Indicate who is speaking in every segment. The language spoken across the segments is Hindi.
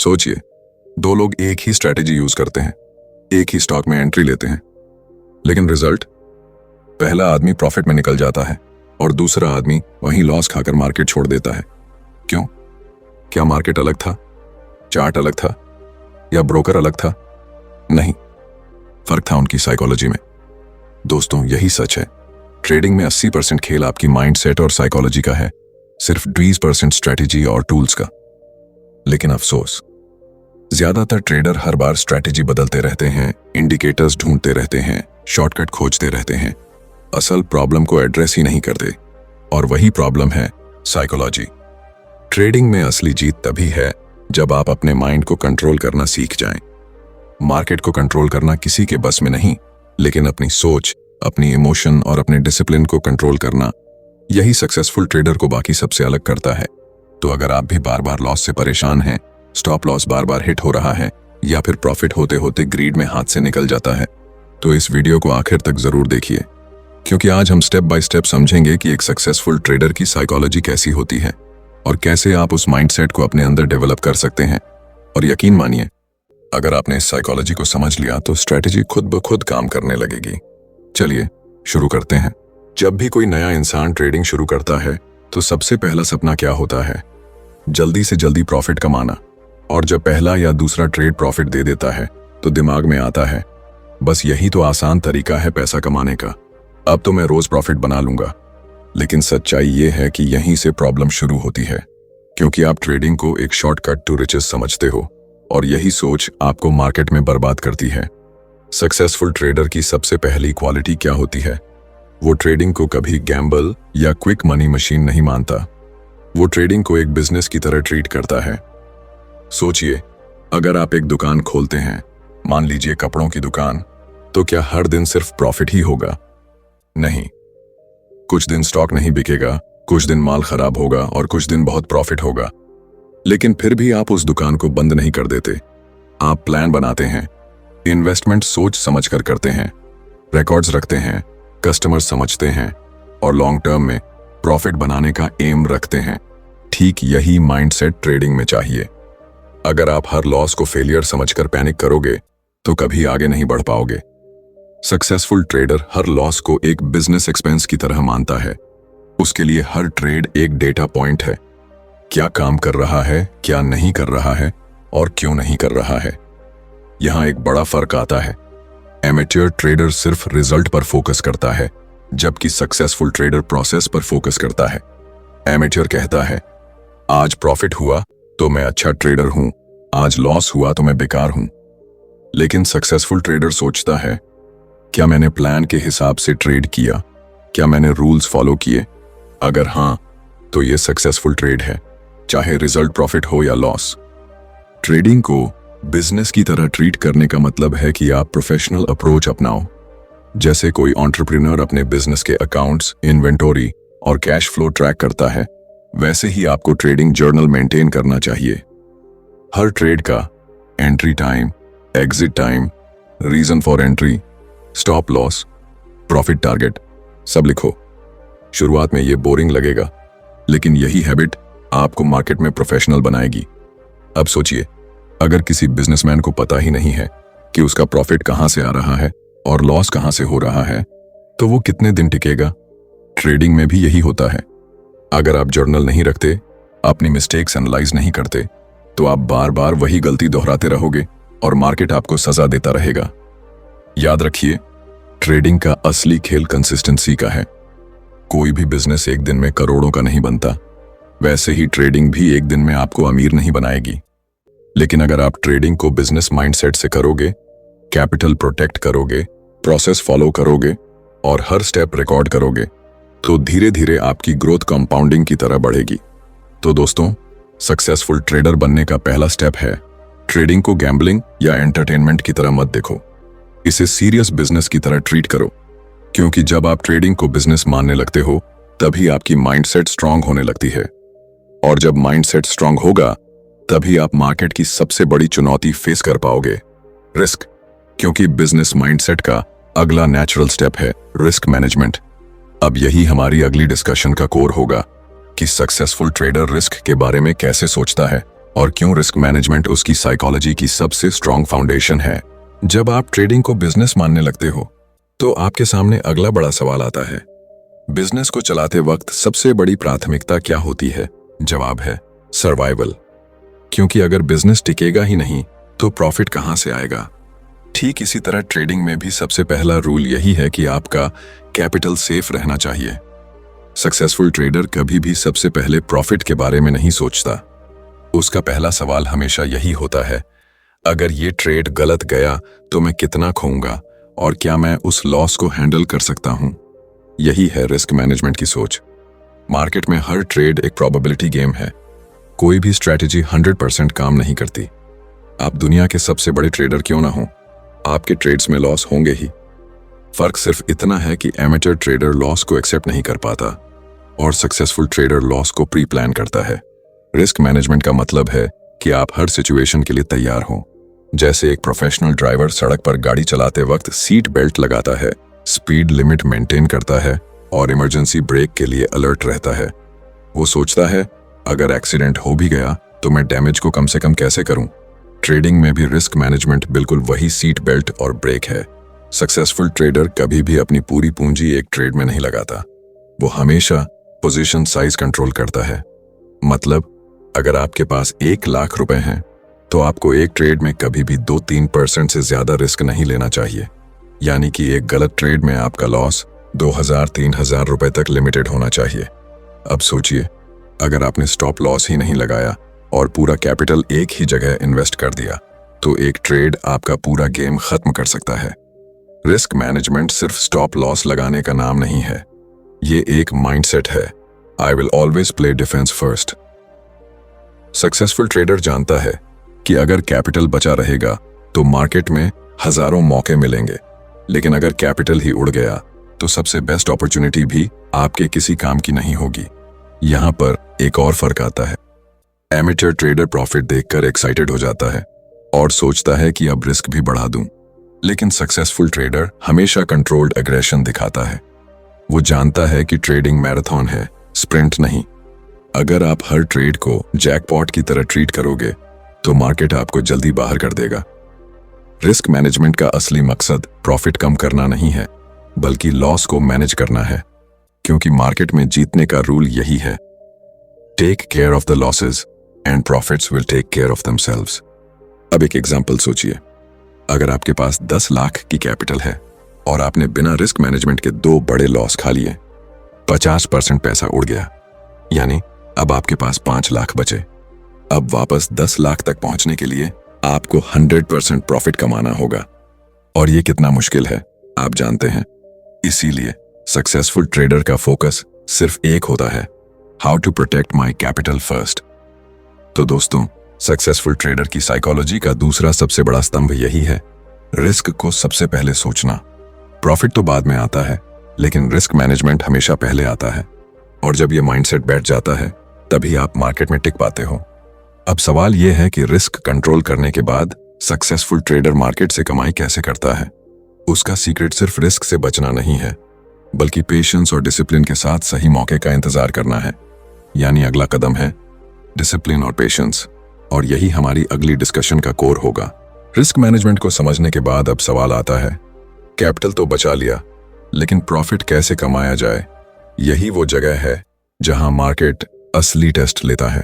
Speaker 1: सोचिए, दो लोग एक ही स्ट्रैटेजी यूज करते हैं, एक ही स्टॉक में एंट्री लेते हैं, लेकिन रिजल्ट, पहला आदमी प्रॉफिट में निकल जाता है और दूसरा आदमी वहीं लॉस खाकर मार्केट छोड़ देता है। क्यों? क्या मार्केट अलग था, चार्ट अलग था, या ब्रोकर अलग था? नहीं, फर्क था उनकी साइकोलॉजी में। दोस्तों, यही सच है। ट्रेडिंग में 80% खेल आपकी माइंडसेट और साइकोलॉजी का है, सिर्फ 20% स्ट्रैटेजी और टूल्स का। लेकिन अफसोस, ज्यादातर ट्रेडर हर बार स्ट्रैटेजी बदलते रहते हैं, इंडिकेटर्स ढूंढते रहते हैं, शॉर्टकट खोजते रहते हैं, असल प्रॉब्लम को एड्रेस ही नहीं करते। और वही प्रॉब्लम है साइकोलॉजी। ट्रेडिंग में असली जीत तभी है जब आप अपने माइंड को कंट्रोल करना सीख जाएं। मार्केट को कंट्रोल करना किसी के बस में नहीं, लेकिन अपनी सोच, अपनी इमोशन और अपने डिसिप्लिन को कंट्रोल करना, यही सक्सेसफुल ट्रेडर को बाकी सबसे अलग करता है। तो अगर आप भी बार बार लॉस से परेशान हैं, स्टॉप लॉस बार बार हिट हो रहा है, या फिर प्रॉफिट होते होते ग्रीड में हाथ से निकल जाता है, तो इस वीडियो को आखिर तक जरूर देखिए, क्योंकि आज हम स्टेप बाय स्टेप समझेंगे कि एक सक्सेसफुल ट्रेडर की साइकोलॉजी कैसी होती है और कैसे आप उस माइंडसेट को अपने अंदर डेवलप कर सकते हैं। और यकीन मानिए, अगर आपने इस साइकोलॉजी को समझ लिया तो स्ट्रैटेजी खुद ब खुद काम करने लगेगी। चलिए शुरू करते हैं। जब भी कोई नया इंसान ट्रेडिंग शुरू करता है तो सबसे पहला सपना क्या होता है? जल्दी से जल्दी प्रॉफिट कमाना। और जब पहला या दूसरा ट्रेड प्रॉफिट दे देता है तो दिमाग में आता है, बस यही तो आसान तरीका है पैसा कमाने का, अब तो मैं रोज प्रॉफिट बना लूंगा। लेकिन सच्चाई ये है कि यहीं से प्रॉब्लम शुरू होती है, क्योंकि आप ट्रेडिंग को एक शॉर्टकट टू रिचेस समझते हो और यही सोच आपको मार्केट में बर्बाद करती है। सक्सेसफुल ट्रेडर की सबसे पहली क्वालिटी क्या होती है? वो ट्रेडिंग को कभी गैम्बल या क्विक मनी मशीन नहीं मानता। वो ट्रेडिंग को एक बिजनेस की तरह ट्रीट करता है। सोचिए, अगर आप एक दुकान खोलते हैं, मान लीजिए कपड़ों की दुकान, तो क्या हर दिन सिर्फ प्रॉफिट ही होगा? नहीं, कुछ दिन स्टॉक नहीं बिकेगा, कुछ दिन माल खराब होगा और कुछ दिन बहुत प्रॉफिट होगा। लेकिन फिर भी आप उस दुकान को बंद नहीं कर देते। आप प्लान बनाते हैं, इन्वेस्टमेंट सोच समझकर करते हैं, रिकॉर्ड्स रखते हैं, कस्टमर समझते हैं और लॉन्ग टर्म में प्रॉफिट बनाने का एम रखते हैं। ठीक यही माइंडसेट ट्रेडिंग में चाहिए। अगर आप हर लॉस को फेलियर समझकर पैनिक करोगे तो कभी आगे नहीं बढ़ पाओगे। सक्सेसफुल ट्रेडर हर लॉस को एक बिजनेस एक्सपेंस की तरह मानता है। उसके लिए हर ट्रेड एक डेटा पॉइंट है। क्या काम कर रहा है, क्या नहीं कर रहा है और क्यों नहीं कर रहा है। यहां एक बड़ा फर्क आता है। एमेच्योर ट्रेडर सिर्फ रिजल्ट पर फोकस करता है, जबकि सक्सेसफुल ट्रेडर प्रोसेस पर फोकस करता है। एमेच्योर कहता है, आज प्रॉफिट हुआ तो मैं अच्छा ट्रेडर हूं, आज लॉस हुआ तो मैं बेकार हूं। लेकिन सक्सेसफुल ट्रेडर सोचता है, क्या मैंने प्लान के हिसाब से ट्रेड किया? क्या मैंने रूल्स फॉलो किए? अगर हां, तो यह सक्सेसफुल ट्रेड है, चाहे रिजल्ट प्रॉफिट हो या लॉस। ट्रेडिंग को बिजनेस की तरह ट्रीट करने का मतलब है कि आप प्रोफेशनल अप्रोच अपनाओ। जैसे कोई एंटरप्रेन्योर अपने बिजनेस के अकाउंट्स, इन्वेंटरी और कैश फ्लो ट्रैक करता है, वैसे ही आपको ट्रेडिंग जर्नल मेंटेन करना चाहिए। हर ट्रेड का entry time, exit time, reason for entry, stop loss, profit target सब लिखो। शुरुआत में ये बोरिंग लगेगा, लेकिन यही हैबिट आपको मार्केट में प्रोफेशनल बनाएगी। अब सोचिए, अगर किसी बिजनेसमैन को पता ही नहीं है कि उसका प्रॉफिट कहां से आ रहा है और लॉस कहां से हो रहा है, तो वो कितने दिन टिकेगा? ट्रेडिंग में भी यही होता है। अगर आप जर्नल नहीं रखते, अपनी मिस्टेक्स एनालाइज नहीं करते, तो आप बार बार वही गलती दोहराते रहोगे और मार्केट आपको सजा देता रहेगा। याद रखिए, ट्रेडिंग का असली खेल कंसिस्टेंसी का है। कोई भी बिजनेस एक दिन में करोड़ों का नहीं बनता, वैसे ही ट्रेडिंग भी एक दिन में आपको अमीर नहीं बनाएगी। लेकिन अगर आप ट्रेडिंग को बिजनेस माइंडसेट से करोगे, कैपिटल प्रोटेक्ट करोगे, प्रोसेस फॉलो करोगे और हर स्टेप रिकॉर्ड करोगे, तो धीरे धीरे आपकी ग्रोथ कंपाउंडिंग की तरह बढ़ेगी। तो दोस्तों, सक्सेसफुल ट्रेडर बनने का पहला स्टेप है, ट्रेडिंग को गैम्बलिंग या एंटरटेनमेंट की तरह मत देखो, इसे सीरियस बिजनेस की तरह ट्रीट करो। क्योंकि जब आप ट्रेडिंग को बिजनेस मानने लगते हो, तभी आपकी माइंडसेट स्ट्रांग होने लगती है। और जब माइंडसेट स्ट्रांग होगा, तभी आप मार्केट की सबसे बड़ी चुनौती फेस कर पाओगे, रिस्क। क्योंकि बिजनेस माइंडसेट का अगला नेचुरल स्टेप है रिस्क मैनेजमेंट। अब यही हमारी अगली डिस्कशन का कोर होगा कि सक्सेसफुल ट्रेडर रिस्क के बारे में कैसे सोचता है और क्यों रिस्क मैनेजमेंट उसकी साइकोलॉजी की सबसे स्ट्रॉन्ग फाउंडेशन है। जब आप ट्रेडिंग को बिजनेस मानने लगते हो तो आपके सामने अगला बड़ा सवाल आता है, बिजनेस को चलाते वक्त सबसे बड़ी प्राथमिकता क्या होती है? जवाब है सर्वाइवल। क्योंकि अगर बिजनेस टिकेगा ही नहीं तो प्रॉफिट कहां से आएगा? ठीक इसी तरह ट्रेडिंग में भी सबसे पहला रूल यही है कि आपका कैपिटल सेफ रहना चाहिए। सक्सेसफुल ट्रेडर कभी भी सबसे पहले प्रॉफिट के बारे में नहीं सोचता। उसका पहला सवाल हमेशा यही होता है, अगर ये ट्रेड गलत गया तो मैं कितना खोऊंगा और क्या मैं उस लॉस को हैंडल कर सकता हूं? यही है रिस्क मैनेजमेंट की सोच। मार्केट में हर ट्रेड एक प्रोबेबिलिटी गेम है। कोई भी स्ट्रैटेजी 100% काम नहीं करती। आप दुनिया के सबसे बड़े ट्रेडर क्यों ना हो, आपके ट्रेड्स में लॉस होंगे ही। फर्क सिर्फ इतना है कि एमेचर ट्रेडर लॉस को एक्सेप्ट नहीं कर पाता और सक्सेसफुल ट्रेडर लॉस को प्री प्लान करता है। रिस्क मैनेजमेंट का मतलब है कि आप हर सिचुएशन के लिए तैयार हो। जैसे एक प्रोफेशनल ड्राइवर सड़क पर गाड़ी चलाते वक्त सीट बेल्ट लगाता है, स्पीड लिमिट मेंटेन करता है और इमरजेंसी ब्रेक के लिए अलर्ट रहता है। वो सोचता है अगर एक्सीडेंट हो भी गया तो मैं डैमेज को कम से कम कैसे करूं। ट्रेडिंग में भी रिस्क मैनेजमेंट बिल्कुल वही सीट बेल्ट और ब्रेक है। सक्सेसफुल ट्रेडर कभी भी अपनी पूरी पूंजी एक ट्रेड में नहीं लगाता। वो हमेशा पोजीशन साइज कंट्रोल करता है। मतलब अगर आपके पास 1 लाख रुपए हैं तो आपको एक ट्रेड में कभी भी 2-3% से ज्यादा रिस्क नहीं लेना चाहिए। यानी कि एक गलत ट्रेड में आपका लॉस 2000-3000 रुपए तक लिमिटेड होना चाहिए। अब सोचिए, अगर आपने स्टॉप लॉस ही नहीं लगाया और पूरा कैपिटल एक ही जगह इन्वेस्ट कर दिया तो एक ट्रेड आपका पूरा गेम खत्म कर सकता है। रिस्क मैनेजमेंट सिर्फ स्टॉप लॉस लगाने का नाम नहीं है, ये एक माइंडसेट है। I will always play defence first. Successful trader जानता है कि अगर कैपिटल बचा रहेगा तो मार्केट में हजारों मौके मिलेंगे, लेकिन अगर कैपिटल ही उड़ गया तो सबसे बेस्ट अपॉर्चुनिटी भी आपके किसी काम की नहीं होगी। यहां पर एक और फर्क आता है। एमेचर ट्रेडर प्रॉफिट देखकर एक्साइटेड हो जाता है और सोचता है कि अब रिस्क भी बढ़ा दूं, लेकिन सक्सेसफुल ट्रेडर हमेशा कंट्रोल्ड एग्रेशन दिखाता है। वो जानता है कि ट्रेडिंग मैराथन है, स्प्रिंट नहीं। अगर आप हर ट्रेड को जैकपॉट की तरह ट्रीट करोगे तो मार्केट आपको जल्दी बाहर कर देगा। रिस्क मैनेजमेंट का असली मकसद प्रॉफिट कम करना नहीं है, बल्कि लॉस को मैनेज करना है। क्योंकि मार्केट में जीतने का रूल यही है, take care of the losses and profits will take care of themselves. अब एक एग्जांपल सोचिए, अगर आपके पास 10 लाख की कैपिटल है और आपने बिना रिस्क मैनेजमेंट के 2 बड़े लॉस खा लिए, 50% पैसा उड़ गया, यानी अब आपके पास 5 लाख बचे। अब वापस 10 लाख तक पहुंचने के लिए आपको 100% प्रॉफिट कमाना होगा, और ये कितना मुश्किल है आप जानते हैं। इसीलिए सक्सेसफुल ट्रेडर का फोकस सिर्फ एक होता है, how to protect my capital first. तो दोस्तों, सक्सेसफुल ट्रेडर की साइकोलॉजी का दूसरा सबसे बड़ा स्तंभ यही है, रिस्क को सबसे पहले सोचना। प्रॉफिट तो बाद में आता है, लेकिन रिस्क मैनेजमेंट हमेशा पहले आता है। और जब ये माइंडसेट बैठ जाता है तभी आप मार्केट में टिक पाते हो। अब सवाल यह है कि रिस्क कंट्रोल करने के बाद सक्सेसफुल ट्रेडर मार्केट से कमाई कैसे करता है। उसका सीक्रेट सिर्फ रिस्क से बचना नहीं है, बल्कि पेशेंस और डिसिप्लिन के साथ सही मौके का इंतजार करना है। यानी अगला कदम है डिसिप्लिन और पेशेंस, और यही हमारी अगली डिस्कशन का कोर होगा। रिस्क मैनेजमेंट को समझने के बाद अब सवाल आता है, कैपिटल तो बचा लिया, लेकिन प्रॉफिट कैसे कमाया जाए। यही वो जगह है जहां मार्केट असली टेस्ट लेता है।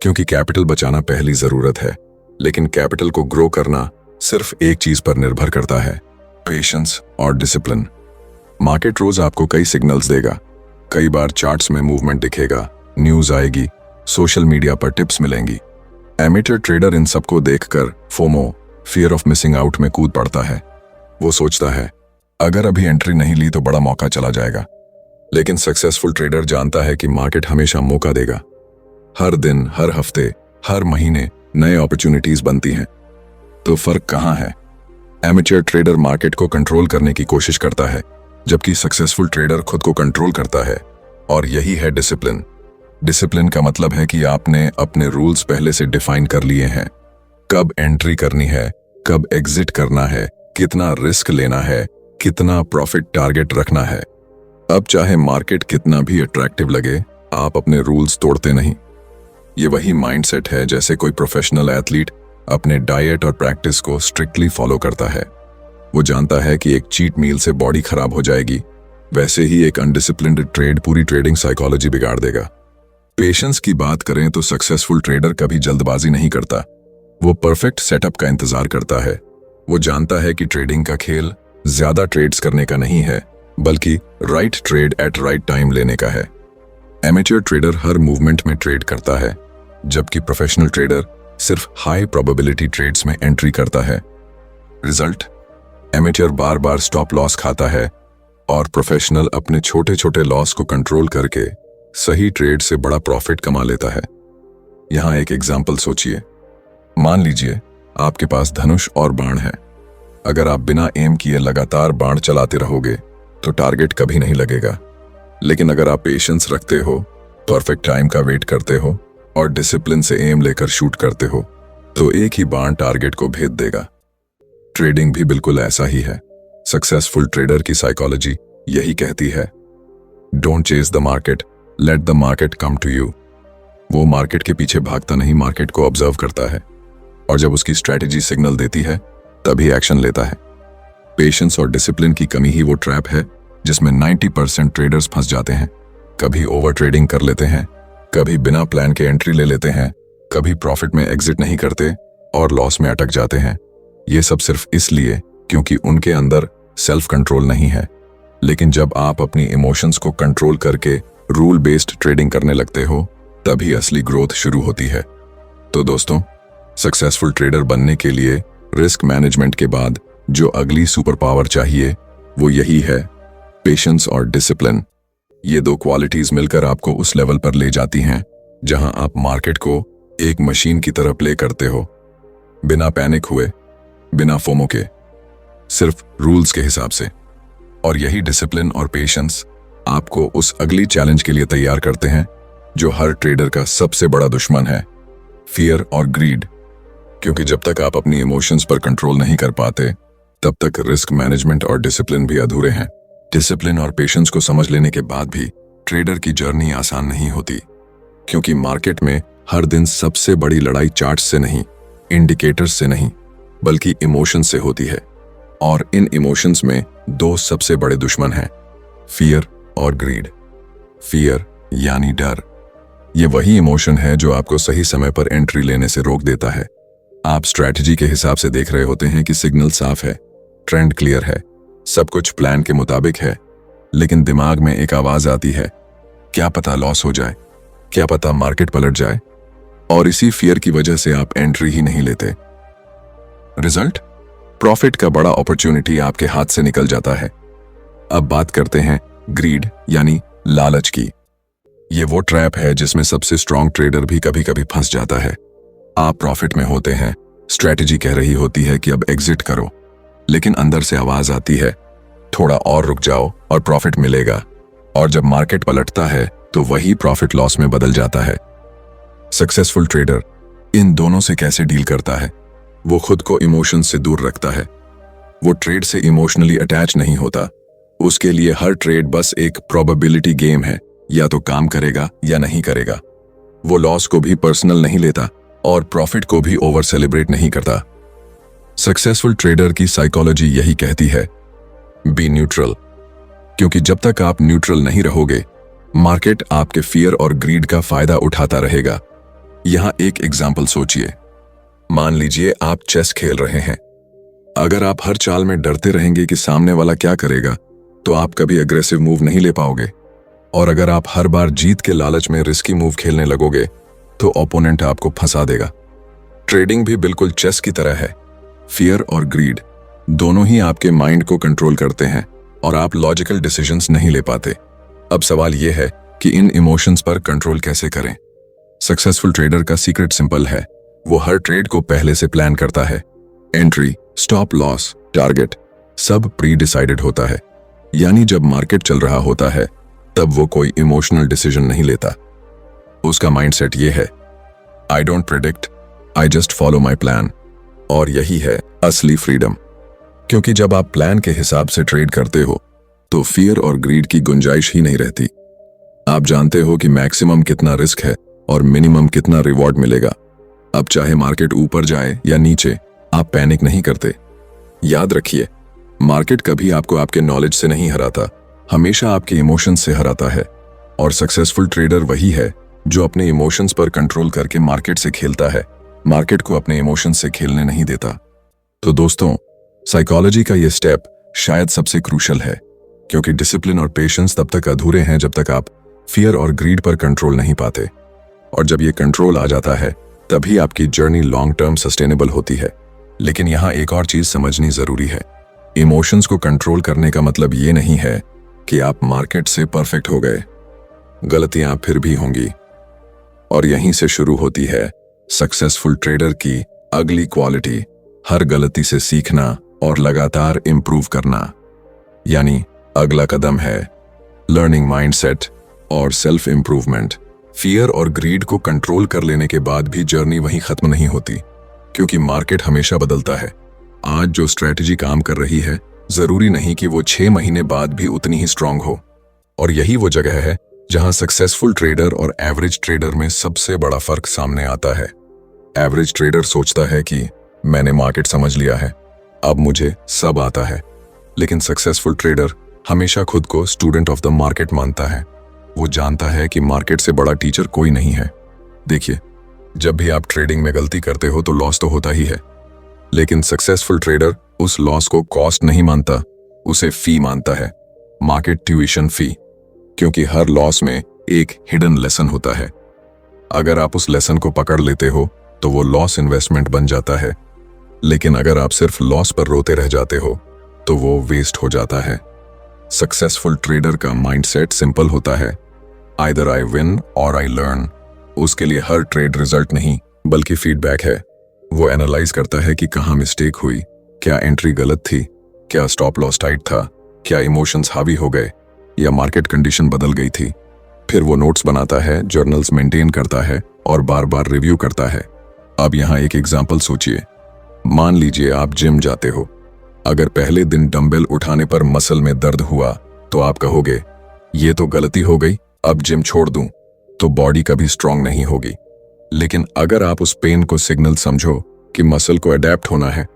Speaker 1: क्योंकि कैपिटल बचाना पहली जरूरत है, लेकिन कैपिटल को ग्रो करना सिर्फ एक चीज पर निर्भर करता है, पेशेंस और डिसिप्लिन। मार्केट रोज आपको कई सिग्नल्स देगा, कई बार चार्ट्स में मूवमेंट दिखेगा, न्यूज आएगी, सोशल मीडिया पर टिप्स मिलेंगी। एमेटर ट्रेडर इन सबको देखकर FOMO, fear of missing out में कूद पड़ता है। वो सोचता है अगर अभी एंट्री नहीं ली तो बड़ा मौका चला जाएगा। लेकिन सक्सेसफुल ट्रेडर जानता है कि मार्केट हमेशा मौका देगा। हर दिन, हर हफ्ते, हर महीने नए अपॉर्चुनिटीज बनती हैं। तो फर्क कहां है? एमेचर ट्रेडर मार्केट को कंट्रोल करने की कोशिश करता है, जबकि सक्सेसफुल ट्रेडर खुद को कंट्रोल करता है, और यही है डिसिप्लिन। डिसिप्लिन का मतलब है कि आपने अपने रूल्स पहले से डिफाइन कर लिए हैं। कब एंट्री करनी है, कब एग्जिट करना है, कितना रिस्क लेना है, कितना प्रॉफिट टारगेट रखना है। अब चाहे मार्केट कितना भी अट्रैक्टिव लगे, आप अपने रूल्स तोड़ते नहीं। ये वही माइंडसेट है जैसे कोई प्रोफेशनल एथलीट अपने डाइट और प्रैक्टिस को स्ट्रिक्टली फॉलो करता है। वो जानता है कि एक चीट मील से बॉडी खराब हो जाएगी, वैसे ही एक अनडिसिप्लिन्ड ट्रेड पूरी ट्रेडिंग साइकोलॉजी बिगाड़ देगा। पेशेंस की बात करें तो सक्सेसफुल ट्रेडर कभी जल्दबाजी नहीं करता। वो परफेक्ट सेटअप का इंतजार करता है। वो जानता है कि ट्रेडिंग का खेल ज्यादा ट्रेड्स करने का नहीं है, बल्कि right trade at right time लेने का है। एमेच्योर ट्रेडर हर मूवमेंट में ट्रेड करता है, जबकि प्रोफेशनल ट्रेडर सिर्फ हाई प्रोबेबिलिटी ट्रेड्स में एंट्री करता है। रिजल्ट, एमेच्योर बार बार स्टॉप लॉस खाता है और प्रोफेशनल अपने छोटे छोटे लॉस को कंट्रोल करके सही ट्रेड से बड़ा प्रॉफिट कमा लेता है। यहां एक एग्जाम्पल सोचिए। मान लीजिए आपके पास धनुष और बाण है। अगर आप बिना एम किए लगातार बाण चलाते रहोगे तो टारगेट कभी नहीं लगेगा। लेकिन अगर आप पेशेंस रखते हो, परफेक्ट टाइम का वेट करते हो और डिसिप्लिन से एम लेकर शूट करते हो, तो एक ही बाण टारगेट को भेद देगा। ट्रेडिंग भी बिल्कुल ऐसा ही है। सक्सेसफुल ट्रेडर की साइकोलॉजी यही कहती है, don't chase the market, let the market come to you. वो मार्केट के पीछे भागता नहीं, मार्केट को ऑब्जर्व करता है और जब उसकी स्ट्रैटेजी सिग्नल देती है तभी एक्शन लेता है। पेशेंस और डिसिप्लिन की कमी ही वो ट्रैप है जिसमें 90% ट्रेडर्स फंस जाते हैं। कभी ओवर ट्रेडिंग कर लेते हैं, कभी बिना प्लान के एंट्री ले लेते हैं, कभी प्रॉफिट में एग्जिट नहीं करते और लॉस में अटक जाते हैं। ये सब सिर्फ इसलिए क्योंकि उनके अंदर सेल्फ कंट्रोल नहीं है। लेकिन जब आप अपनी इमोशंस को कंट्रोल करके रूल बेस्ड ट्रेडिंग करने लगते हो, तभी असली ग्रोथ शुरू होती है। तो दोस्तों, सक्सेसफुल ट्रेडर बनने के लिए रिस्क मैनेजमेंट के बाद जो अगली सुपर पावर चाहिए वो यही है, पेशेंस और डिसिप्लिन। ये दो क्वालिटीज मिलकर आपको उस लेवल पर ले जाती हैं जहां आप मार्केट को एक मशीन की तरह प्ले करते हो, बिना पैनिक हुए, बिना फोमो के, सिर्फ रूल्स के हिसाब से। और यही डिसिप्लिन और पेशेंस आपको उस अगली चैलेंज के लिए तैयार करते हैं जो हर ट्रेडर का सबसे बड़ा दुश्मन है, फियर और ग्रीड। क्योंकि जब तक आप अपनी इमोशंस पर कंट्रोल नहीं कर पाते, तब तक रिस्क मैनेजमेंट और डिसिप्लिन भी अधूरे हैं। डिसिप्लिन और पेशेंस को समझ लेने के बाद भी ट्रेडर की जर्नी आसान नहीं होती, क्योंकि मार्केट में हर दिन सबसे बड़ी लड़ाई चार्ट्स से नहीं, इंडिकेटर्स से नहीं, बल्कि इमोशंस से होती है। और इन इमोशंस में दो सबसे बड़े दुश्मन हैं, फियर और ग्रीड। फियर यानी डर। ये वही इमोशन है जो आपको सही समय पर एंट्री लेने से रोक देता है। आप स्ट्रैटेजी के हिसाब से देख रहे होते हैं कि सिग्नल साफ है, ट्रेंड क्लियर है, सब कुछ प्लान के मुताबिक है, लेकिन दिमाग में एक आवाज आती है, क्या पता लॉस हो जाए, क्या पता मार्केट पलट जाए। और इसी फियर की वजह से आप एंट्री ही नहीं लेते। रिजल्ट, प्रॉफिट का बड़ा अपॉर्चुनिटी आपके हाथ से निकल जाता है। अब बात करते हैं ग्रीड यानी लालच की। ये वो ट्रैप है जिसमें सबसे स्ट्रांग ट्रेडर भी कभी कभी फंस जाता है। आप प्रॉफिट में होते हैं, स्ट्रैटेजी कह रही होती है कि अब एग्जिट करो, लेकिन अंदर से आवाज आती है, थोड़ा और रुक जाओ और प्रॉफिट मिलेगा। और जब मार्केट पलटता है तो वही प्रॉफिट लॉस में बदल जाता है। सक्सेसफुल ट्रेडर इन दोनों से कैसे डील करता है? वो खुद को इमोशन से दूर रखता है। वो ट्रेड से इमोशनली अटैच नहीं होता। उसके लिए हर ट्रेड बस एक प्रोबेबिलिटी गेम है, या तो काम करेगा या नहीं करेगा। वो लॉस को भी पर्सनल नहीं लेता और प्रॉफिट को भी ओवर सेलिब्रेट नहीं करता। सक्सेसफुल ट्रेडर की साइकोलॉजी यही कहती है, बी न्यूट्रल। क्योंकि जब तक आप न्यूट्रल नहीं रहोगे, मार्केट आपके फियर और ग्रीड का फायदा उठाता रहेगा। यहां एक एग्जाम्पल सोचिए। मान लीजिए आप चेस खेल रहे हैं। अगर आप हर चाल में डरते रहेंगे कि सामने वाला क्या करेगा, तो आप कभी अग्रेसिव मूव नहीं ले पाओगे। और अगर आप हर बार जीत के लालच में रिस्की मूव खेलने लगोगे, तो ओपोनेंट आपको फंसा देगा। ट्रेडिंग भी बिल्कुल चेस की तरह है। फियर और ग्रीड दोनों ही आपके माइंड को कंट्रोल करते हैं और आप लॉजिकल डिसीजंस नहीं ले पाते। अब सवाल यह है कि इन इमोशंस पर कंट्रोल कैसे करें। सक्सेसफुल ट्रेडर का सीक्रेट सिंपल है, वो हर ट्रेड को पहले से प्लान करता है। एंट्री, स्टॉप लॉस, टारगेट सब प्री डिसाइडेड होता है। यानी जब मार्केट चल रहा होता है तब वो कोई इमोशनल डिसीजन नहीं लेता। उसका माइंडसेट ये है, I don't predict, I just follow my plan. और यही है असली फ्रीडम। क्योंकि जब आप प्लान के हिसाब से ट्रेड करते हो तो फियर और ग्रीड की गुंजाइश ही नहीं रहती। आप जानते हो कि मैक्सिमम कितना रिस्क है और मिनिमम कितना रिवॉर्ड मिलेगा। अब चाहे मार्केट ऊपर जाए या नीचे, आप पैनिक नहीं करते। याद रखिए, मार्केट कभी आपको आपके नॉलेज से नहीं हराता, हमेशा आपके इमोशंस से हराता है। और सक्सेसफुल ट्रेडर वही है जो अपने इमोशंस पर कंट्रोल करके मार्केट से खेलता है, मार्केट को अपने इमोशंस से खेलने नहीं देता। तो दोस्तों, साइकोलॉजी का ये स्टेप शायद सबसे क्रूशल है, क्योंकि डिसिप्लिन और पेशेंस तब तक अधूरे हैं जब तक आप फियर और ग्रीड पर कंट्रोल नहीं पाते। और जब ये कंट्रोल आ जाता है, तभी आपकी जर्नी लॉन्ग टर्म सस्टेनेबल होती है। लेकिन यहाँ एक और चीज समझनी जरूरी है। इमोशंस को कंट्रोल करने का मतलब ये नहीं है कि आप मार्केट से परफेक्ट हो गए। गलतियां फिर भी होंगी, और यहीं से शुरू होती है सक्सेसफुल ट्रेडर की अगली क्वालिटी, हर गलती से सीखना और लगातार इंप्रूव करना। यानी अगला कदम है लर्निंग माइंडसेट और सेल्फ इंप्रूवमेंट। फियर और ग्रीड को कंट्रोल कर लेने के बाद भी जर्नी वहीं खत्म नहीं होती, क्योंकि मार्केट हमेशा बदलता है। आज जो स्ट्रैटेजी काम कर रही है, जरूरी नहीं कि वो 6 महीने बाद भी उतनी ही स्ट्रांग हो। और यही वो जगह है जहां सक्सेसफुल ट्रेडर और एवरेज ट्रेडर में सबसे बड़ा फर्क सामने आता है। एवरेज ट्रेडर सोचता है कि मैंने मार्केट समझ लिया है, अब मुझे सब आता है। लेकिन सक्सेसफुल ट्रेडर हमेशा खुद को स्टूडेंट ऑफ द मार्केट मानता है। वो जानता है कि मार्केट से बड़ा टीचर कोई नहीं है। देखिए, जब भी आप ट्रेडिंग में गलती करते हो तो लॉस तो होता ही है, लेकिन सक्सेसफुल ट्रेडर उस लॉस को कॉस्ट नहीं मानता, उसे फी मानता है, मार्केट ट्यूशन फी। क्योंकि हर लॉस में एक हिडन लेसन होता है। अगर आप उस लेसन को पकड़ लेते हो तो वो लॉस इन्वेस्टमेंट बन जाता है, लेकिन अगर आप सिर्फ लॉस पर रोते रह जाते हो तो वो वेस्ट हो जाता है। सक्सेसफुल ट्रेडर का माइंडसेट सिंपल होता है, आइदर आई विन और आई लर्न। उसके लिए हर ट्रेड रिजल्ट नहीं बल्कि फीडबैक है। वो एनालाइज करता है कि कहाँ मिस्टेक हुई, क्या एंट्री गलत थी, क्या स्टॉप लॉस टाइट था, क्या इमोशंस हावी हो गए या मार्केट कंडीशन बदल गई थी। फिर वो नोट्स बनाता है, जर्नल्स मेंटेन करता है और बार बार रिव्यू करता है। अब यहाँ एक एग्जाम्पल सोचिए। मान लीजिए आप जिम जाते हो। अगर पहले दिन डंबल उठाने पर मसल में दर्द हुआ तो आप कहोगे ये तो गलती हो गई, अब जिम छोड़ दूं, तो बॉडी कभी स्ट्रांग नहीं होगी। लेकिन अगर आप उस पेन को सिग्नल समझो कि मसल को अडेप्ट होना है,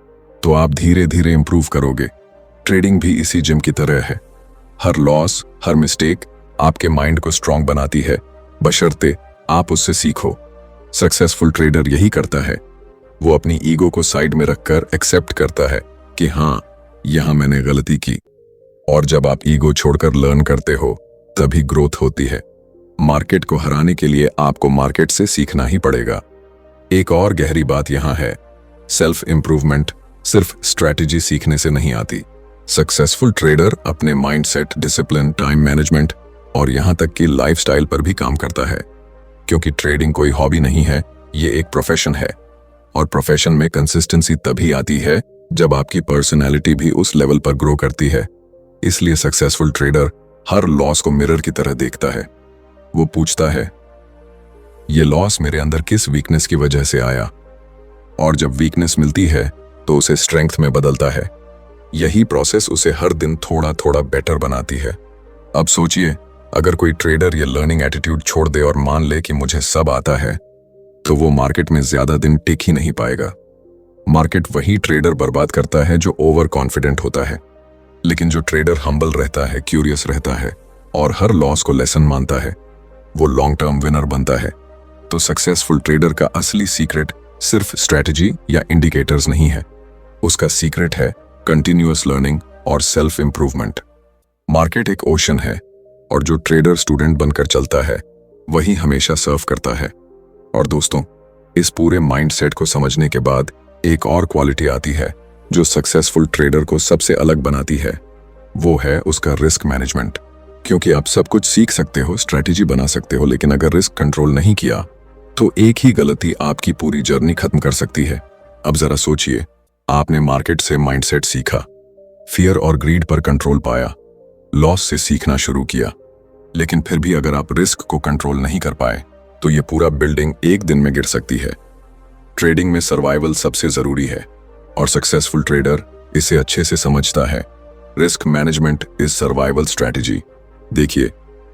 Speaker 1: तो आप धीरे धीरे इंप्रूव करोगे। ट्रेडिंग भी इसी जिम की तरह है। हर लॉस, हर मिस्टेक आपके माइंड को स्ट्रांग बनाती है, बशर्ते आप उससे सीखो। सक्सेसफुल ट्रेडर यही करता है। वो अपनी ईगो को साइड में रखकर एक्सेप्ट करता है कि हाँ, यहां मैंने गलती की। और जब आप ईगो छोड़कर लर्न करते हो, तभी ग्रोथ होती है। मार्केट को हराने के लिए आपको मार्केट से सीखना ही पड़ेगा। एक और गहरी बात यहां है, सेल्फ इंप्रूवमेंट सिर्फ स्ट्रैटेजी सीखने से नहीं आती। सक्सेसफुल ट्रेडर अपने माइंडसेट, डिसिप्लिन, टाइम मैनेजमेंट और यहां तक कि लाइफस्टाइल पर भी काम करता है। क्योंकि ट्रेडिंग कोई हॉबी नहीं है, ये एक प्रोफेशन है। और प्रोफेशन में कंसिस्टेंसी तभी आती है जब आपकी पर्सनैलिटी भी उस लेवल पर ग्रो करती है। इसलिए सक्सेसफुल ट्रेडर हर लॉस को मिरर की तरह देखता है। वो पूछता है, ये लॉस मेरे अंदर किस वीकनेस की वजह से आया? और जब वीकनेस मिलती है तो उसे स्ट्रेंथ में बदलता है। यही प्रोसेस उसे हर दिन थोड़ा थोड़ा बेटर बनाती है। अब सोचिए, अगर कोई ट्रेडर ये लर्निंग एटीट्यूड छोड़ दे और मान ले कि मुझे सब आता है, तो वो मार्केट में ज्यादा दिन टिक ही नहीं पाएगा। मार्केट वही ट्रेडर बर्बाद करता है जो ओवर कॉन्फिडेंट होता है। लेकिन जो ट्रेडर हम्बल रहता है, क्यूरियस रहता है और हर लॉस को लेसन मानता है, वो लॉन्ग टर्म विनर बनता है। तो सक्सेसफुल ट्रेडर का असली सीक्रेट सिर्फ स्ट्रैटेजी या इंडिकेटर्स नहीं है। उसका सीक्रेट है कंटिन्यूअस लर्निंग और सेल्फ इंप्रूवमेंट। मार्केट एक ओशन है और जो ट्रेडर स्टूडेंट बनकर चलता है, वही हमेशा सर्व करता है। और दोस्तों, इस पूरे माइंडसेट को समझने के बाद एक और क्वालिटी आती है जो सक्सेसफुल ट्रेडर को सबसे अलग बनाती है। वो है उसका रिस्क मैनेजमेंट। क्योंकि आप सब कुछ सीख सकते हो, स्ट्रैटेजी बना सकते हो, लेकिन अगर रिस्क कंट्रोल नहीं किया तो एक ही गलती आपकी पूरी जर्नी खत्म कर सकती है। अब जरा सोचिए, आपने मार्केट से माइंडसेट सीखा, फियर और ग्रीड पर कंट्रोल पाया, लॉस से सीखना शुरू किया, लेकिन फिर भी अगर आप रिस्क को कंट्रोल नहीं कर पाए तो ये पूरा बिल्डिंग एक दिन में गिर सकती है। ट्रेडिंग में सर्वाइवल सबसे जरूरी है और सक्सेसफुल ट्रेडर इसे अच्छे से समझता है। Risk management is survival strategy. देखिए,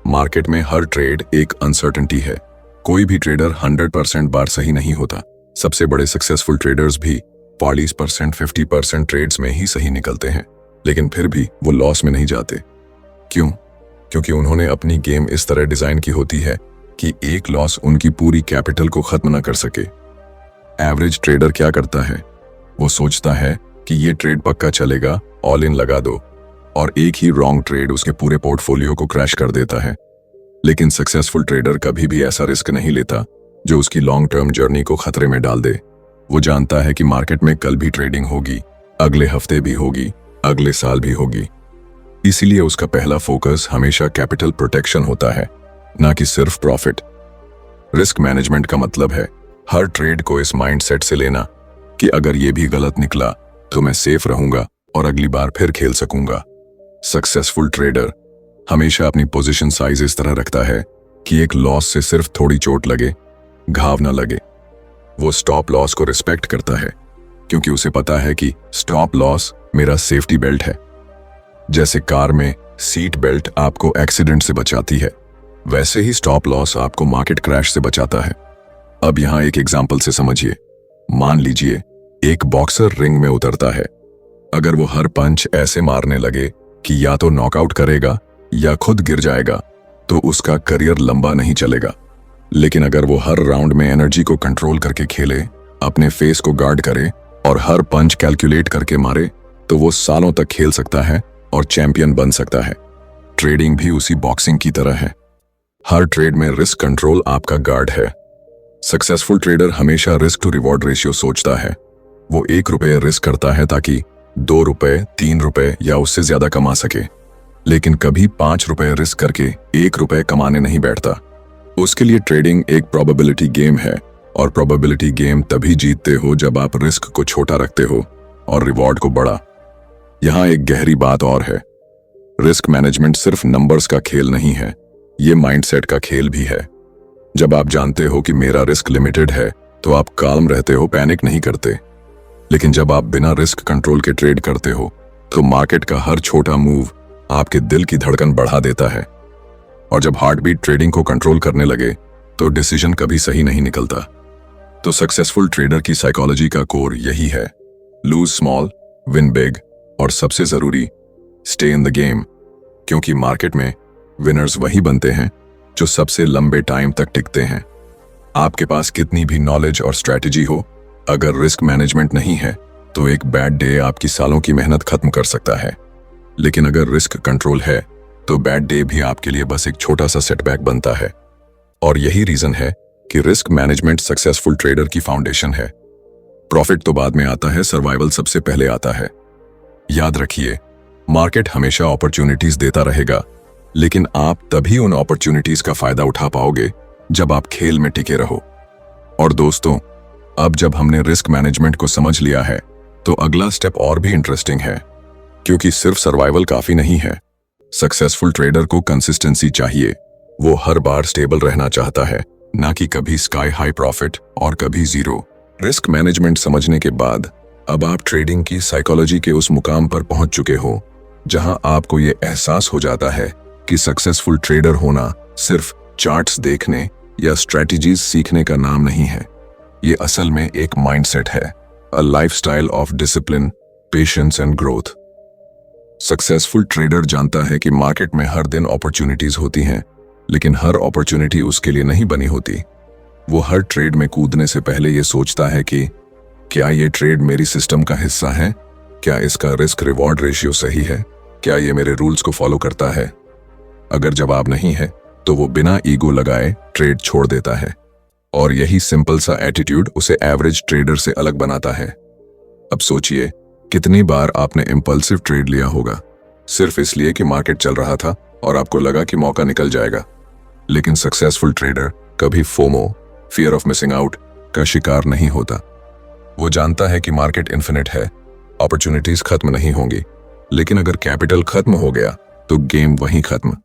Speaker 1: मार्केट में हर ट्रेड एक अनसर्टेनिटी है। कोई भी ट्रेडर 100% बार सही नहीं होता। सबसे बड़े सक्सेसफुल ट्रेडर्स भी 40%, 50% ट्रेड्स में ही सही निकलते हैं, लेकिन फिर भी वो लॉस में नहीं जाते। क्यों? क्योंकि उन्होंने अपनी गेम इस तरह डिजाइन की होती है कि एक लॉस उनकी पूरी कैपिटल को खत्म न कर सके। एवरेज ट्रेडर क्या करता है? वो सोचता है कि ये ट्रेड पक्का चलेगा, ऑल इन लगा दो, और एक ही रॉन्ग ट्रेड उसके पूरे पोर्टफोलियो को क्रैश कर देता है। लेकिन सक्सेसफुल ट्रेडर कभी भी ऐसा रिस्क नहीं लेता जो उसकी लॉन्ग टर्म जर्नी को खतरे में डाल दे। वो जानता है कि मार्केट में कल भी ट्रेडिंग होगी, अगले हफ्ते भी होगी, अगले साल भी होगी। इसीलिए उसका पहला फोकस हमेशा कैपिटल प्रोटेक्शन होता है, ना कि सिर्फ प्रॉफिट। रिस्क मैनेजमेंट का मतलब है हर ट्रेड को इस माइंडसेट से लेना कि अगर ये भी गलत निकला तो मैं सेफ रहूंगा और अगली बार फिर खेल सकूंगा। सक्सेसफुल ट्रेडर हमेशा अपनी पोजीशन साइज इस तरह रखता है कि एक लॉस से सिर्फ थोड़ी चोट लगे, घाव ना लगे। वो स्टॉप लॉस को रिस्पेक्ट करता है क्योंकि उसे पता है कि स्टॉप लॉस मेरा सेफ्टी बेल्ट है। जैसे कार में सीट बेल्ट आपको एक्सीडेंट से बचाती है, वैसे ही स्टॉप लॉस आपको मार्केट क्रैश से बचाता है। अब यहां एक एग्जांपल से समझिए। मान लीजिए एक बॉक्सर रिंग में उतरता है। अगर वो हर पंच ऐसे मारने लगे कि या तो नॉकआउट करेगा या खुद गिर जाएगा, तो उसका करियर लंबा नहीं चलेगा। लेकिन अगर वो हर राउंड में एनर्जी को कंट्रोल करके खेले, अपने फेस को गार्ड करे और हर पंच कैलकुलेट करके मारे, तो वो सालों तक खेल सकता है और चैंपियन बन सकता है। ट्रेडिंग भी उसी बॉक्सिंग की तरह है। हर ट्रेड में रिस्क कंट्रोल आपका गार्ड है। सक्सेसफुल ट्रेडर हमेशा रिस्क टू रिवॉर्ड रेशियो सोचता है। वो 1 रुपये रिस्क करता है ताकि 2 रुपये, 3 रुपये या उससे ज्यादा कमा सके, लेकिन कभी 5 रुपये रिस्क करके 1 रुपये कमाने नहीं बैठता। उसके लिए ट्रेडिंग एक प्रोबेबिलिटी गेम है, और प्रोबेबिलिटी गेम तभी जीतते हो जब आप रिस्क को छोटा रखते हो और रिवॉर्ड को बड़ा। यहां एक गहरी बात और है। रिस्क मैनेजमेंट सिर्फ नंबर्स का खेल नहीं है, ये माइंडसेट का खेल भी है। जब आप जानते हो कि मेरा रिस्क लिमिटेड है, तो आप काल्म रहते हो, पैनिक नहीं करते। लेकिन जब आप बिना रिस्क कंट्रोल के ट्रेड करते हो, तो मार्केट का हर छोटा मूव आपके दिल की धड़कन बढ़ा देता है। और जब हार्ट बीट ट्रेडिंग को कंट्रोल करने लगे, तो डिसीजन कभी सही नहीं निकलता। तो सक्सेसफुल ट्रेडर की साइकोलॉजी का कोर यही है: लूज स्मॉल, विन बिग, और सबसे जरूरी, स्टे इन द गेम। क्योंकि मार्केट में विनर्स वही बनते हैं जो सबसे लंबे टाइम तक टिकते हैं। आपके पास कितनी भी नॉलेज और स्ट्रैटेजी हो, अगर रिस्क मैनेजमेंट नहीं है, तो एक बैड डे आपकी सालों की मेहनत खत्म कर सकता है। लेकिन अगर रिस्क कंट्रोल है, तो बैड डे भी आपके लिए बस एक छोटा सा सेटबैक बनता है। और यही रीजन है कि रिस्क मैनेजमेंट सक्सेसफुल ट्रेडर की फाउंडेशन है। प्रॉफिट तो बाद में आता है, सर्वाइवल सबसे पहले आता है। याद रखिए, मार्केट हमेशा अपॉर्चुनिटीज देता रहेगा, लेकिन आप तभी उन अपॉर्चुनिटीज का फायदा उठा पाओगे जब आप खेल में टिके रहो। और दोस्तों, अब जब हमने रिस्क मैनेजमेंट को समझ लिया है, तो अगला स्टेप और भी इंटरेस्टिंग है, क्योंकि सिर्फ सर्वाइवल काफी नहीं है। सक्सेसफुल ट्रेडर को कंसिस्टेंसी चाहिए। वो हर बार स्टेबल रहना चाहता है, ना कि कभी स्काई हाई प्रॉफिट और कभी जीरो। रिस्क मैनेजमेंट समझने के बाद अब आप ट्रेडिंग की साइकोलॉजी के उस मुकाम पर पहुंच चुके हो जहां आपको ये एहसास हो जाता है कि सक्सेसफुल ट्रेडर होना सिर्फ चार्ट्स देखने या स्ट्रेटजीज सीखने का नाम नहीं है। ये असल में एक माइंडसेट है, a lifestyle of discipline, patience and growth. Successful trader जानता है कि मार्केट में हर दिन अपॉर्चुनिटीज होती हैं, लेकिन हर अपॉर्चुनिटी उसके लिए नहीं बनी होती। वो हर ट्रेड में कूदने से पहले ये सोचता है कि क्या ये ट्रेड मेरी सिस्टम का हिस्सा है, क्या इसका रिस्क रिवॉर्ड रेशियो सही है, क्या ये मेरे रूल्स को फॉलो करता है। अगर जवाब नहीं है, तो वो बिना ईगो लगाए ट्रेड छोड़ देता है। और यही सिंपल सा एटीट्यूड उसे एवरेज ट्रेडर से अलग बनाता है। अब सोचिए, कितनी बार आपने इंपल्सिव ट्रेड लिया होगा, सिर्फ इसलिए कि मार्केट चल रहा था और आपको लगा कि मौका निकल जाएगा। लेकिन सक्सेसफुल ट्रेडर कभी FOMO, fear of missing out, का शिकार नहीं होता। वो जानता है कि मार्केट इन्फिनिट है, अपॉर्चुनिटीज खत्म नहीं होंगी, लेकिन अगर कैपिटल खत्म हो गया तो गेम वहीं खत्म।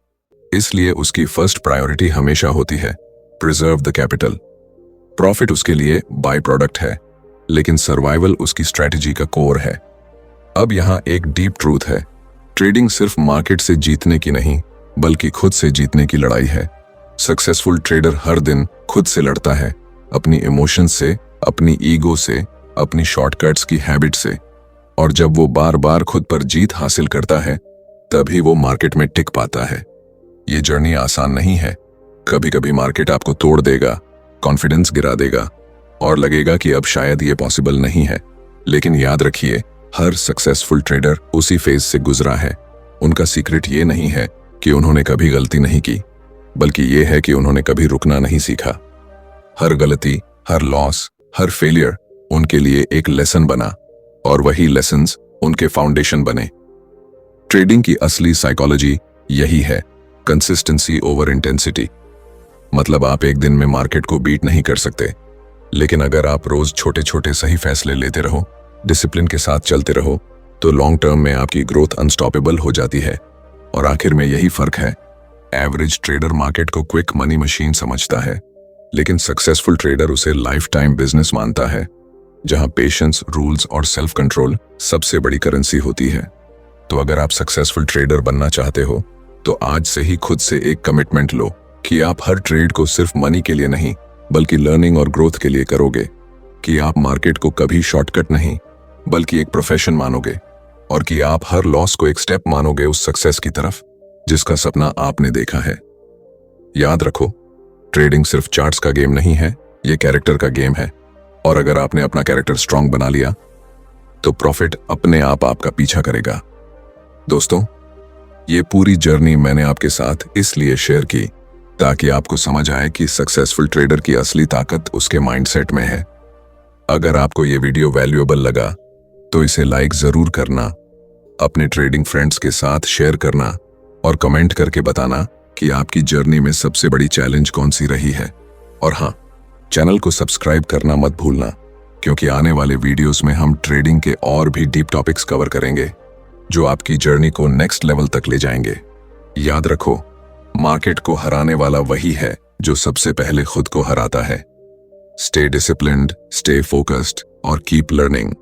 Speaker 1: इसलिए उसकी फर्स्ट प्रायोरिटी हमेशा होती है प्रिजर्व द कैपिटल। प्रॉफिट उसके लिए बाय प्रोडक्ट है, लेकिन सर्वाइवल उसकी स्ट्रेटजी का कोर है। अब यहां एक डीप ट्रूथ है, ट्रेडिंग सिर्फ मार्केट से जीतने की नहीं, बल्कि खुद से जीतने की लड़ाई है। सक्सेसफुल ट्रेडर हर दिन खुद से लड़ता है, अपनी इमोशंस से, अपनी ईगो से, अपनी शॉर्टकट्स की हैबिट से। और जब वो बार बार खुद पर जीत हासिल करता है तभी वो मार्केट में टिक पाता है। ये जर्नी आसान नहीं है। कभी कभी मार्केट आपको तोड़ देगा, कॉन्फिडेंस गिरा देगा और लगेगा कि अब शायद ये पॉसिबल नहीं है। लेकिन याद रखिए, हर सक्सेसफुल ट्रेडर उसी फेज से गुजरा है। उनका सीक्रेट ये नहीं है कि उन्होंने कभी गलती नहीं की, बल्कि ये है कि उन्होंने कभी रुकना नहीं सीखा। हर गलती, हर लॉस, हर फेलियर उनके लिए एक लेसन बना और वही लेसन्स उनके फाउंडेशन बने। ट्रेडिंग की असली साइकोलॉजी यही है, कंसिस्टेंसी ओवर इंटेंसिटी। मतलब आप एक दिन में मार्केट को बीट नहीं कर सकते, लेकिन अगर आप रोज छोटे छोटे सही फैसले लेते रहो, डिसिप्लिन के साथ चलते रहो, तो लॉन्ग टर्म में आपकी ग्रोथ अनस्टॉपेबल हो जाती है। और आखिर में यही फर्क है, एवरेज ट्रेडर मार्केट को क्विक मनी मशीन समझता है, लेकिन सक्सेसफुल ट्रेडर उसे लाइफ टाइम बिजनेस मानता है, जहां पेशेंस, रूल्स और सेल्फ कंट्रोल सबसे बड़ी करेंसी होती है। तो अगर आप सक्सेसफुल ट्रेडर बनना चाहते हो तो आज से ही खुद से एक कमिटमेंट लो कि आप हर ट्रेड को सिर्फ मनी के लिए नहीं बल्कि लर्निंग और ग्रोथ के लिए करोगे, कि आप मार्केट को कभी शॉर्टकट नहीं बल्कि एक प्रोफेशन मानोगे, और कि आप हर लॉस को एक स्टेप मानोगे उस सक्सेस की तरफ जिसका सपना आपने देखा है। याद रखो, ट्रेडिंग सिर्फ चार्ट्स का गेम नहीं है, ये कैरेक्टर का गेम है। और अगर आपने अपना कैरेक्टर स्ट्रांग बना लिया तो प्रॉफिट अपने आप आपका पीछा करेगा। दोस्तों, ये पूरी जर्नी मैंने आपके साथ इसलिए शेयर की ताकि आपको समझ आए कि सक्सेसफुल ट्रेडर की असली ताकत उसके माइंडसेट में है। अगर आपको ये वीडियो वैल्यूएबल लगा तो इसे लाइक जरूर करना, अपने ट्रेडिंग फ्रेंड्स के साथ शेयर करना और कमेंट करके बताना कि आपकी जर्नी में सबसे बड़ी चैलेंज कौन सी रही है। और हाँ, चैनल को सब्सक्राइब करना मत भूलना, क्योंकि आने वाले वीडियोस में हम ट्रेडिंग के और भी डीप टॉपिक्स कवर करेंगे जो आपकी जर्नी को नेक्स्ट लेवल तक ले जाएंगे। याद रखो, मार्केट को हराने वाला वही है जो सबसे पहले खुद को हराता है। स्टे डिसिप्लिन्ड, स्टे फोकस्ड और कीप लर्निंग।